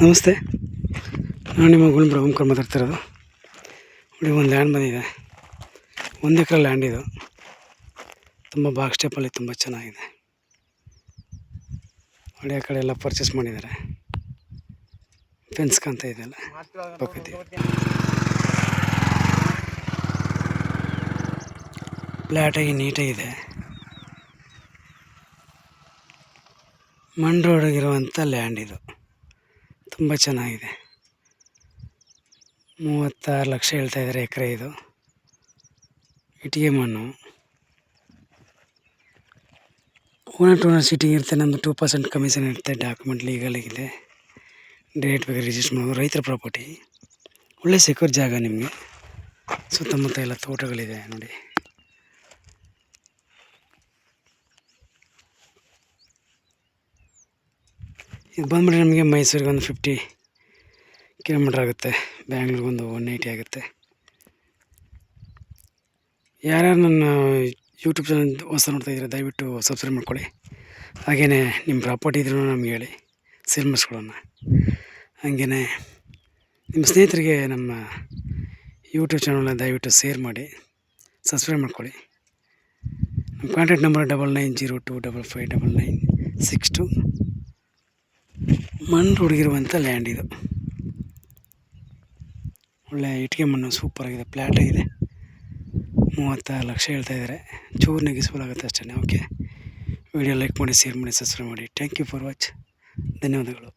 ನಮಸ್ತೆ, ನಾನು ನಿಮ್ಮ ಗುಲ್ಬರ್ಗ ಓಂಕಾರ ಮಾತಾಡ್ತಿರೋದು. ನೋಡಿ, ಒಂದು ಲ್ಯಾಂಡ್ ಬಂದಿದೆ. 1 ಎಕರೆ ಲ್ಯಾಂಡ್ ಇದು. ತುಂಬ ಬಾಕ್ಸ್ ಸ್ಟೆಪ್ಪಲ್ಲಿ ತುಂಬ ಚೆನ್ನಾಗಿದೆ. ನೋಡಿ, ಆ ಕಡೆ ಎಲ್ಲ ಪರ್ಚೇಸ್ ಮಾಡಿದ್ದಾರೆ. ಫೆನ್ಸ್ ಕಾಣ್ತಾ ಇದೆಯಲ್ಲ ಪಕ್ಕದ ಫ್ಲ್ಯಾಟಾಗಿ ನೀಟಾಗಿದೆ. ಮಣ್ ರೋಡಾಗಿರುವಂಥ ಲ್ಯಾಂಡ್ ಇದು. ತುಂಬ ಚೆನ್ನಾಗಿದೆ. 36 ಲಕ್ಷ ಹೇಳ್ತಾಯಿದ್ದಾರೆ ಎಕರೆ. ಇದು ಇಟ್ಟಿಗೆ ಮಣ್ಣು. ಓನರ್ ಟು ಓನರ್ ಸೀಟಿಂಗ್ ಇರುತ್ತೆ. ನಮ್ಮದು 2% ಕಮಿಷನ್ ಇರುತ್ತೆ. ಡಾಕ್ಯುಮೆಂಟ್ ಲೀಗಲಾಗಿದೆ. ಡೈರೆಕ್ಟ್ ಬೇಕಾದ್ರೆ ರಿಜಿಸ್ಟರ್ ಮಾಡೋದು. ರೈತರ ಪ್ರಾಪರ್ಟಿ, ಒಳ್ಳೆ ಸೆಕ್ಯೂರ್ ಜಾಗ. ನಿಮಗೆ ಸುತ್ತಮುತ್ತ ಎಲ್ಲ ತೋಟಗಳಿದೆ ನೋಡಿ. ಇದು ಬಂದ್ಬಿಟ್ಟು ನಮಗೆ ಮೈಸೂರಿಗೆ ಒಂದು 50 ಕಿಲೋಮೀಟ್ರ್ ಆಗುತ್ತೆ. ಬ್ಯಾಂಗ್ಳೂರಿಗೆ ಒಂದು 180 ಆಗುತ್ತೆ. ಯಾರ್ಯಾರು ನನ್ನ ಯೂಟ್ಯೂಬ್ ಚಾನಲ್ ಹೊಸ ನೋಡ್ತಾ ಇದ್ದೀರಾ, ದಯವಿಟ್ಟು ಸಬ್ಸ್ಕ್ರೈಬ್ ಮಾಡ್ಕೊಳ್ಳಿ. ಹಾಗೆಯೇ ನಿಮ್ಮ ಪ್ರಾಪರ್ಟಿ ಇದ್ರೂ ನಮ್ಗೆ ಹೇಳಿ, ಸೇಲ್ ಮಾಡಿಸ್ಕೊಳ್ಳೋಣ. ಹಾಗೆಯೇ ನಿಮ್ಮ ಸ್ನೇಹಿತರಿಗೆ ನಮ್ಮ ಯೂಟ್ಯೂಬ್ ಚಾನಲ್ನ ದಯವಿಟ್ಟು ಶೇರ್ ಮಾಡಿ, ಸಬ್ಸ್ಕ್ರೈಬ್ ಮಾಡ್ಕೊಳ್ಳಿ. ನಮ್ಮ ಕಾಂಟ್ಯಾಕ್ಟ್ ನಂಬರ್ 9902559962. ಮಣ್ಣು ಹುಡುಗಿರುವಂಥ ಲ್ಯಾಂಡ್ ಇದು. ಒಳ್ಳೆ ಇಟ್ಟಿಗೆ ಮಣ್ಣು, ಸೂಪರಾಗಿದೆ. ಫ್ಲ್ಯಾಟ್ ಆಗಿದೆ. 36 ಲಕ್ಷ ಹೇಳ್ತಾಯಿದ್ದಾರೆ. ಚೂರು ನೆಗೆಸ್ಬಲ್ ಆಗುತ್ತೆ ಅಷ್ಟೇ. ಓಕೆ, ವಿಡಿಯೋ ಲೈಕ್ ಮಾಡಿ, ಶೇರ್ ಮಾಡಿ, ಸಬ್ಸ್ಕ್ರೈಬ್ ಮಾಡಿ. Thank you for watch. ಧನ್ಯವಾದಗಳು.